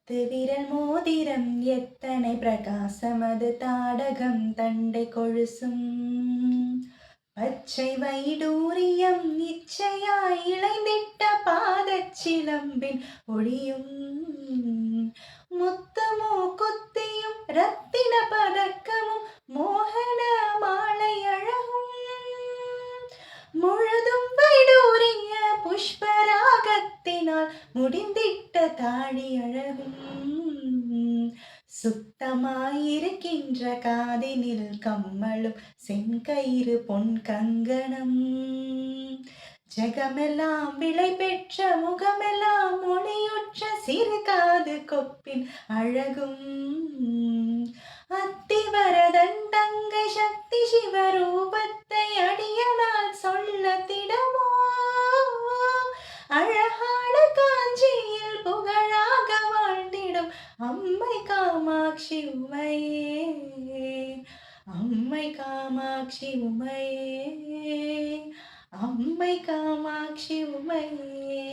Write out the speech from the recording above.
விரல் மோதிரம் எத்தனை பிரகாசமது தாடகம் தண்டை கொழுசும் பச்சை வைடூரியம் இச்சையாய் இளைந்திட்ட பாதச்சிலம்பின் ஒளியும் முத்தமோ குத்தியும் ரத்தின பதக்கமும் மோகன மாலை அழகும் முழுதும் வைடூரிய புஷ்பராகத்தினால் முடிந்திட்ட தாடி அழகும் சுத்தமாயிருக்கின்ற காதினில் கம்மலும் செங்கயிறு பொன் கங்கணம் ஜகமெல்லாம் விளை பெற்ற முகமெல்லாம் மொழியுற்ற சிறு காது கொப்பின் அழகும் அத்திவரதன் தங்கை சக்தி சிவரூபத்தை அடியனால் சொல்ல திடமோ அழகான காஞ்சியில் புகழாக வாழ்ந்திடும் அம்மை காமாட்சி உமையே அம்மை காமாட்சி உமையே அம்மை காமாட்சி உமையே